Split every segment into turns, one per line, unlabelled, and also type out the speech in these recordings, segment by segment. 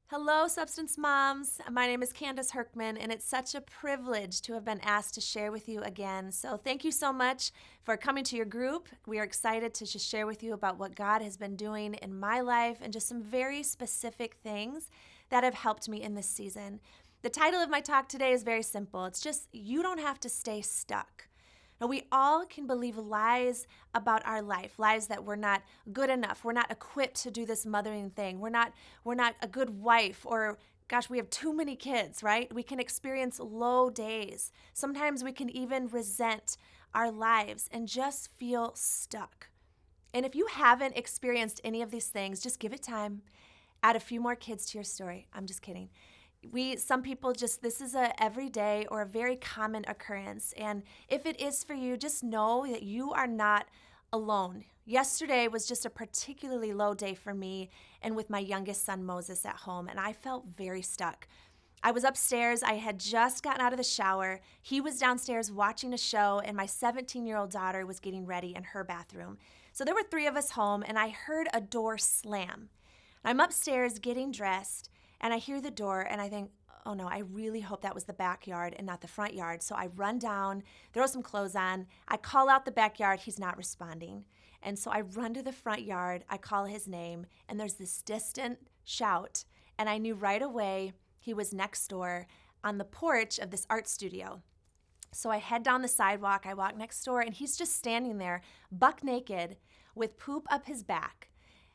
Hello, Substance Moms. My name is Candace Hurckman, and it's such a privilege to have been asked to share with you again. So, thank you so much for coming to your group. We are excited to just share with you about what God has been doing in my life and just some very specific things that have helped me in this season. The title of my talk today is very simple. It's just, you don't have to stay stuck. Now, we all can believe lies about our life, lies that we're not good enough, we're not equipped to do this mothering thing, we're not a good wife, or gosh, we have too many kids, right? We can experience low days. Sometimes we can even resent our lives and just feel stuck. And if you haven't experienced any of these things, just give it time. Add a few more kids to your story. I'm just kidding. Some people this is a everyday or a very common occurrence. And if it is for you, just know that you are not alone. Yesterday was just a particularly low day for me and with my youngest son, Moses, at home, and I felt very stuck. I was upstairs. I had just gotten out of the shower. He was downstairs watching a show, and my 17-year-old daughter was getting ready in her bathroom. So there were three of us home, and I heard a door slam. I'm upstairs getting dressed, and I hear the door, and I think, oh no, I really hope that was the backyard and not the front yard. So I run down, throw some clothes on. I call out the backyard. He's not responding. And so I run to the front yard. I call his name, and there's this distant shout. And I knew right away he was next door on the porch of this art studio. So I head down the sidewalk. I walk next door, and he's just standing there, buck naked, with poop up his back.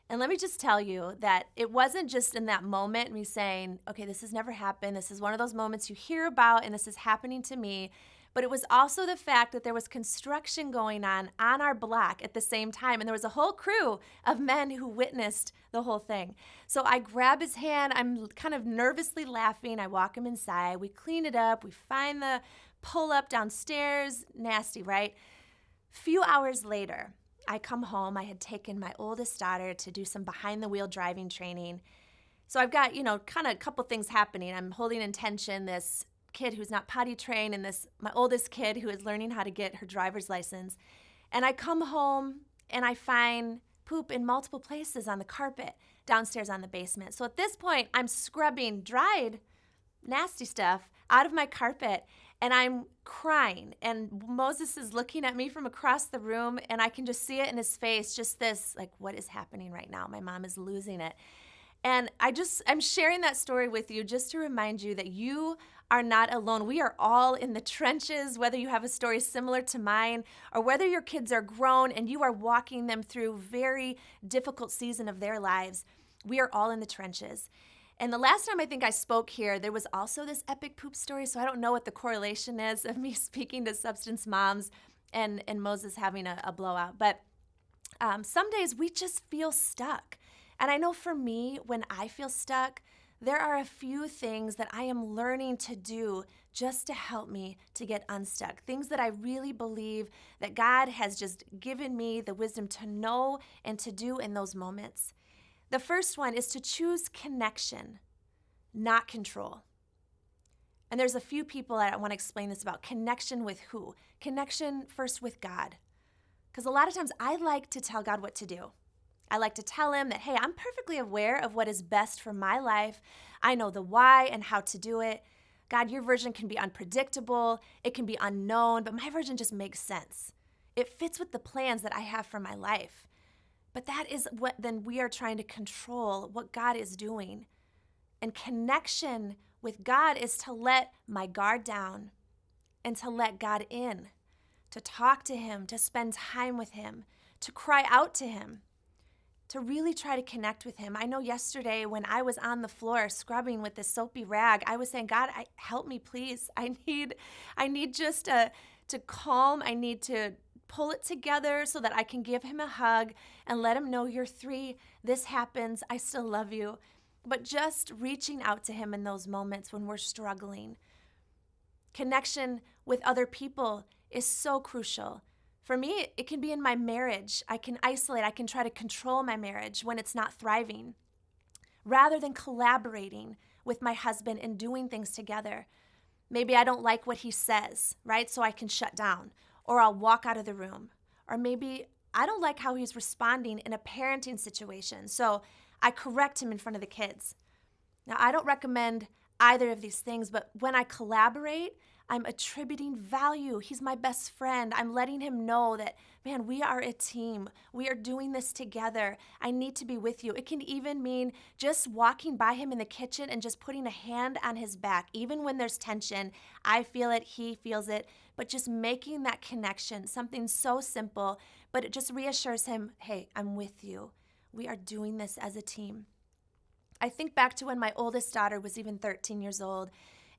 And let me just tell you that it wasn't just in that moment me saying, okay, this has never happened. This is one of those moments you hear about, and this is happening to me. But it was also the fact that there was construction going on our block at the same time. And there was a whole crew of men who witnessed the whole thing. So I grab his hand. I'm kind of nervously laughing. I walk him inside. We clean it up. We find the pull-up downstairs. Nasty, right? Few hours later, I come home. I had taken my oldest daughter to do some behind-the-wheel driving training. So I've got, kind of a couple things happening. I'm holding in tension this kid who's not potty trained and my oldest kid who is learning how to get her driver's license. And I come home and I find poop in multiple places on the carpet downstairs on the basement. So at this point, I'm scrubbing dried, nasty stuff out of my carpet, and I'm crying. And Moses is looking at me from across the room, and I can just see it in his face, just this, like, what is happening right now? My mom is losing it. And I'm sharing that story with you just to remind you that you are not alone. We are all in the trenches, whether you have a story similar to mine or whether your kids are grown and you are walking them through very difficult season of their lives. We are all in the trenches. And the last time I think I spoke here, there was also this epic poop story, so I don't know what the correlation is of me speaking to substance moms and Moses having a blowout. But some days we just feel stuck. And I know for me, when I feel stuck, there are a few things that I am learning to do just to help me to get unstuck. Things that I really believe that God has just given me the wisdom to know and to do in those moments. The first one is to choose connection, not control. And there's a few people that I want to explain this about. Connection with who? Connection first with God. Because a lot of times I like to tell God what to do. I like to tell him that, hey, I'm perfectly aware of what is best for my life. I know the why and how to do it. God, your version can be unpredictable. It can be unknown, but my version just makes sense. It fits with the plans that I have for my life. But that is what then we are trying to control what God is doing. And connection with God is to let my guard down and to let God in, to talk to him, to spend time with him, to cry out to him, to really try to connect with him. I know yesterday when I was on the floor scrubbing with this soapy rag, I was saying, God, help me, please. I need just to calm. I need to pull it together so that I can give him a hug and let him know you're three. This happens. I still love you. But just reaching out to him in those moments when we're struggling. Connection with other people is so crucial. For me, it can be in my marriage. I can isolate. I can try to control my marriage when it's not thriving, rather than collaborating with my husband and doing things together. Maybe I don't like what he says, right? So I can shut down, or I'll walk out of the room. Or maybe I don't like how he's responding in a parenting situation, so I correct him in front of the kids. Now, I don't recommend either of these things, but when I collaborate, I'm attributing value. He's my best friend. I'm letting him know that, man, we are a team. We are doing this together. I need to be with you. It can even mean just walking by him in the kitchen and just putting a hand on his back. Even when there's tension, I feel it, he feels it, but just making that connection, something so simple, but it just reassures him, hey, I'm with you. We are doing this as a team. I think back to when my oldest daughter was even 13 years old,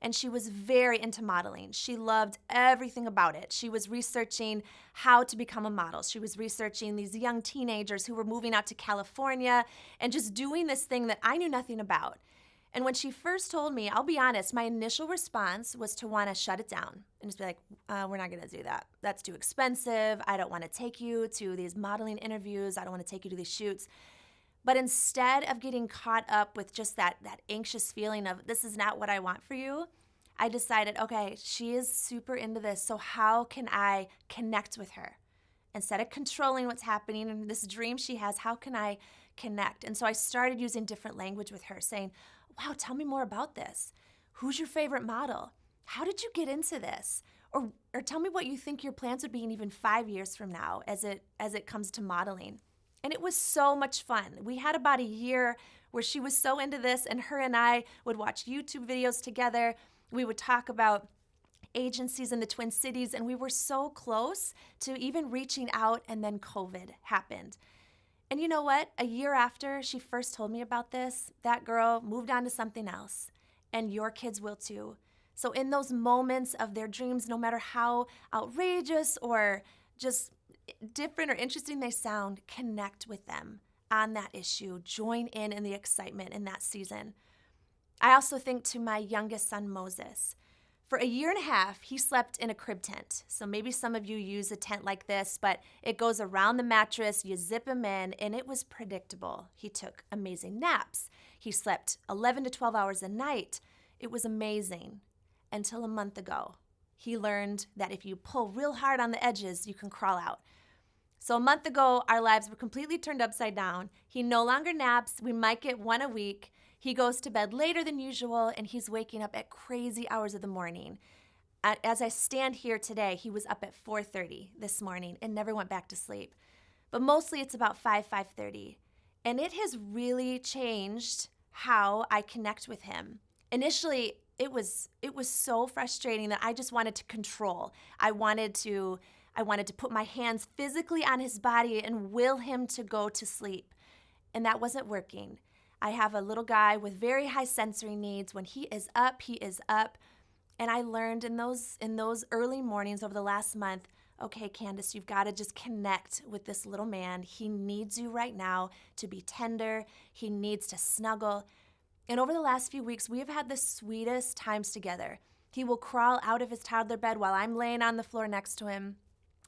and she was very into modeling. She loved everything about it. She was researching how to become a model. She was researching these young teenagers who were moving out to California and just doing this thing that I knew nothing about. And when she first told me, I'll be honest, my initial response was to want to shut it down and just be like, we're not going to do that. That's too expensive. I don't want to take you to these modeling interviews. I don't want to take you to these shoots. But instead of getting caught up with just that anxious feeling of this is not what I want for you, I decided, okay, she is super into this, so how can I connect with her? Instead of controlling what's happening in this dream she has, how can I connect? And so I started using different language with her, saying, wow, tell me more about this. Who's your favorite model? How did you get into this? Or tell me what you think your plans would be in even 5 years from now as it comes to modeling. And it was so much fun. We had about a year where she was so into this, and her and I would watch YouTube videos together. We would talk about agencies in the Twin Cities, and we were so close to even reaching out, and then COVID happened. And you know what? A year after she first told me about this, that girl moved on to something else, and your kids will too. So in those moments of their dreams, no matter how outrageous or just different or interesting they sound, connect with them on that issue. Join in the excitement in that season. I also think to my youngest son, Moses. For a year and a half, he slept in a crib tent. So maybe some of you use a tent like this, but it goes around the mattress, you zip him in, and it was predictable. He took amazing naps. He slept 11 to 12 hours a night. It was amazing until a month ago. He learned that if you pull real hard on the edges, you can crawl out. So a month ago, our lives were completely turned upside down. He no longer naps. We might get one a week. He goes to bed later than usual, and he's waking up at crazy hours of the morning. As I stand here today, he was up at 4:30 this morning and never went back to sleep. But mostly it's about 5:30. And it has really changed how I connect with him. Initially, it was so frustrating that I just wanted to control. I wanted to put my hands physically on his body and will him to go to sleep. And that wasn't working. I have a little guy with very high sensory needs. When he is up, he is up. And I learned in those early mornings over the last month, okay, Candace, you've got to just connect with this little man. He needs you right now to be tender. He needs to snuggle. And over the last few weeks, we have had the sweetest times together. He will crawl out of his toddler bed while I'm laying on the floor next to him.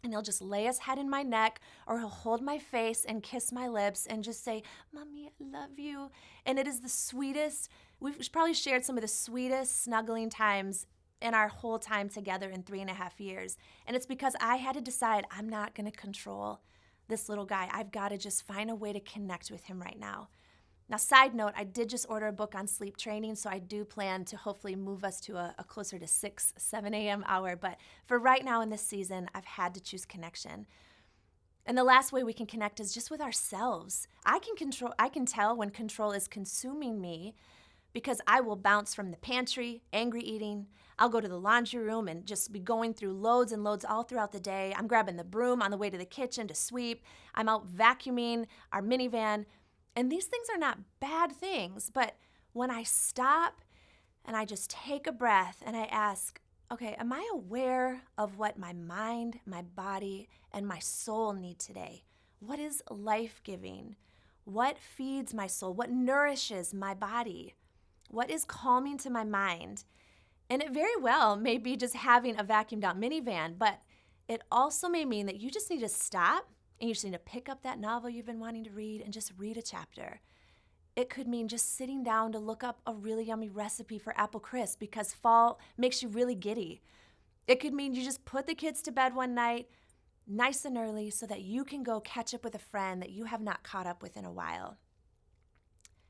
And he'll just lay his head in my neck, or he'll hold my face and kiss my lips and just say, Mommy, I love you. And it is the sweetest. We've probably shared some of the sweetest snuggling times in our whole time together in 3.5 years. And it's because I had to decide I'm not going to control this little guy. I've got to just find a way to connect with him right now. Now, side note, I did just order a book on sleep training, so I do plan to hopefully move us to a closer to 6, 7 a.m. hour. But for right now in this season, I've had to choose connection. And the last way we can connect is just with ourselves. I can tell when control is consuming me because I will bounce from the pantry, angry eating. I'll go to the laundry room and just be going through loads and loads all throughout the day. I'm grabbing the broom on the way to the kitchen to sweep. I'm out vacuuming our minivan. And these things are not bad things, but when I stop and I just take a breath and I ask, okay, am I aware of what my mind, my body, and my soul need today? What is life-giving? What feeds my soul? What nourishes my body? What is calming to my mind? And it very well may be just having a vacuumed out minivan, but it also may mean that you just need to stop and you just need to pick up that novel you've been wanting to read and just read a chapter. It could mean just sitting down to look up a really yummy recipe for apple crisp because fall makes you really giddy. It could mean you just put the kids to bed one night nice and early so that you can go catch up with a friend that you have not caught up with in a while.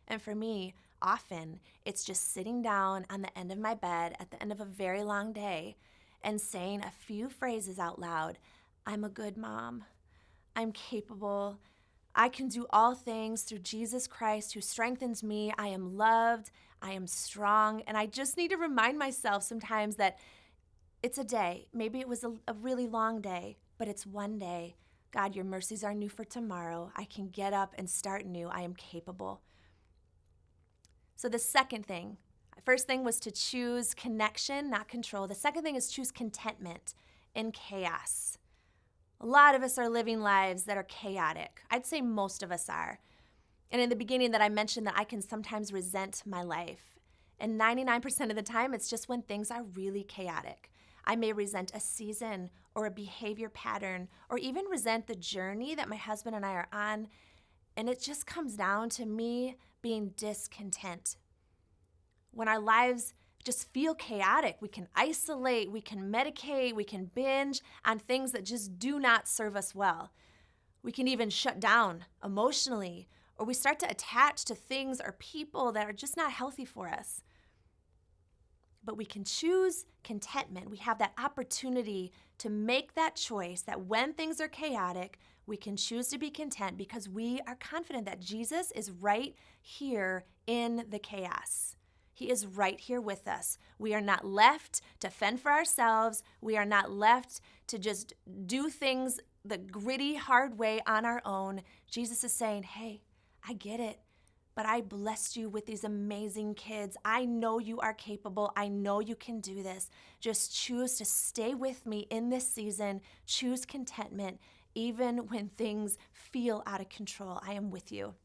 And for me, often it's just sitting down on the end of my bed at the end of a very long day and saying a few phrases out loud. I'm a good mom. I'm capable. I can do all things through Jesus Christ who strengthens me. I am loved. I am strong. And I just need to remind myself sometimes that it's a day. Maybe it was a really long day, but it's one day. God, your mercies are new for tomorrow. I can get up and start new. I am capable. So the second thing, first thing was to choose connection, not control. The second thing is choose contentment in chaos. A lot of us are living lives that are chaotic. I'd say most of us are. And in the beginning that I mentioned that I can sometimes resent my life. And 99% of the time, it's just when things are really chaotic. I may resent a season or a behavior pattern or even resent the journey that my husband and I are on. And it just comes down to me being discontent. When our lives just feel chaotic, we can isolate, we can medicate, we can binge on things that just do not serve us well. We can even shut down emotionally, or we start to attach to things or people that are just not healthy for us. But we can choose contentment. We have that opportunity to make that choice that when things are chaotic, we can choose to be content because we are confident that Jesus is right here in the chaos. He is right here with us. We are not left to fend for ourselves. We are not left to just do things the gritty, hard way on our own. Jesus is saying, hey, I get it, but I blessed you with these amazing kids. I know you are capable. I know you can do this. Just choose to stay with me in this season. Choose contentment, even when things feel out of control. I am with you.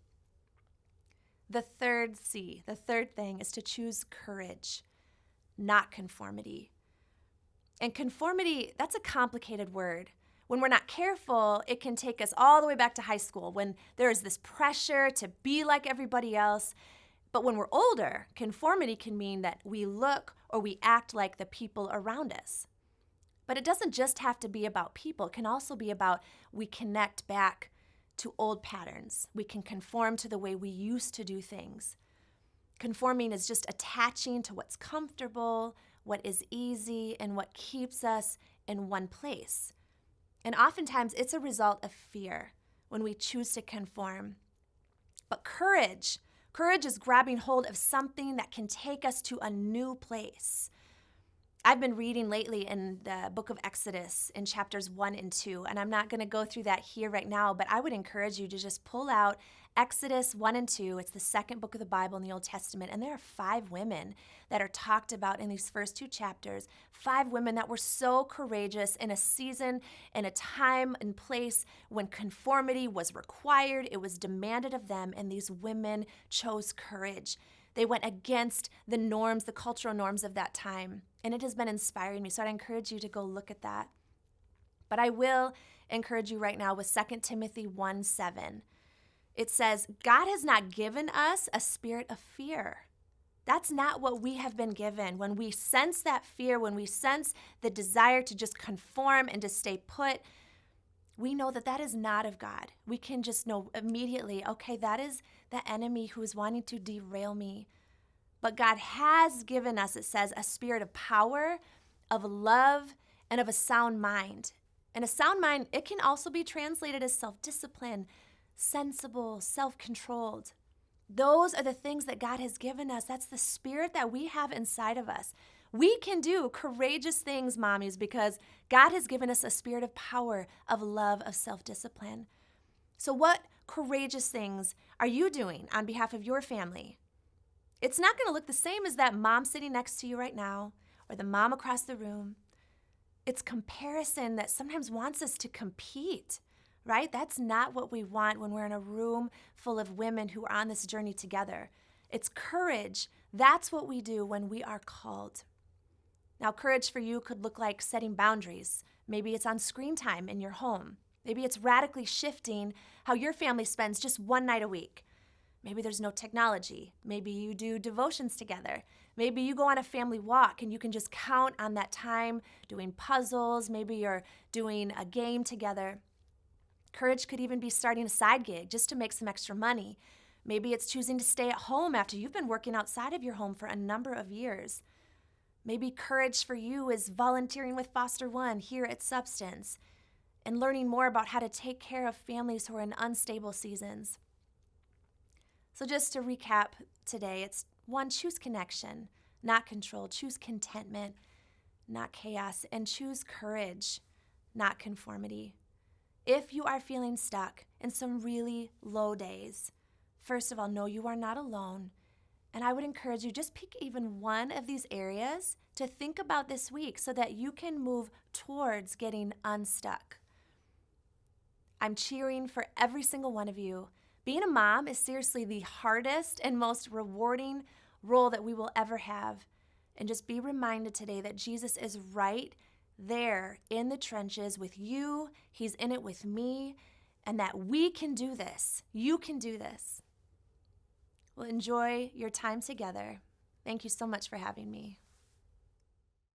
The third C, the third thing is to choose courage, not conformity. And conformity, that's a complicated word. When we're not careful, it can take us all the way back to high school when there is this pressure to be like everybody else. But when we're older, conformity can mean that we look or we act like the people around us. But it doesn't just have to be about people. It can also be about we connect back to old patterns. We can conform to the way we used to do things. Conforming is just attaching to what's comfortable, what is easy, and what keeps us in one place. And oftentimes it's a result of fear when we choose to conform. But courage is grabbing hold of something that can take us to a new place. I've been reading lately in the book of Exodus in chapters 1 and 2, and I'm not going to go through that here right now, but I would encourage you to just pull out Exodus 1 and 2. It's the second book of the Bible in the Old Testament, and there are 5 women that are talked about in these first 2 chapters. 5 women that were so courageous in a season, in a time and place when conformity was required, it was demanded of them, and these women chose courage. They went against the norms, the cultural norms of that time. And it has been inspiring me. So I'd encourage you to go look at that. But I will encourage you right now with 2 Timothy 1:7. It says, God has not given us a spirit of fear. That's not what we have been given. When we sense that fear, when we sense the desire to just conform and to stay put, we know that that is not of God. We can just know immediately, okay, that is the enemy who is wanting to derail me. But God has given us, it says, a spirit of power, of love, and of a sound mind. And a sound mind, it can also be translated as self-discipline, sensible, self-controlled. Those are the things that God has given us. That's the spirit that we have inside of us. We can do courageous things, mommies, because God has given us a spirit of power, of love, of self-discipline. So what courageous things are you doing on behalf of your family? It's not going to look the same as that mom sitting next to you right now or the mom across the room. It's comparison that sometimes wants us to compete, right? That's not what we want when we're in a room full of women who are on this journey together. It's courage. That's what we do when we are called. Now, courage for you could look like setting boundaries. Maybe it's on screen time in your home. Maybe it's radically shifting how your family spends just one night a week. Maybe there's no technology. Maybe you do devotions together. Maybe you go on a family walk and you can just count on that time doing puzzles. Maybe you're doing a game together. Courage could even be starting a side gig just to make some extra money. Maybe it's choosing to stay at home after you've been working outside of your home for a number of years. Maybe courage for you is volunteering with Foster One here at Substance and learning more about how to take care of families who are in unstable seasons. So just to recap today, it's 1, choose connection, not control. Choose contentment, not chaos. And choose courage, not conformity. If you are feeling stuck in some really low days, first of all, know you are not alone. And I would encourage you, just pick even one of these areas to think about this week so that you can move towards getting unstuck. I'm cheering for every single one of you. Being a mom is seriously the hardest and most rewarding role that we will ever have. And just be reminded today that Jesus is right there in the trenches with you. He's in it with me, and that we can do this. You can do this. Well, enjoy your time together. Thank you so much for having me.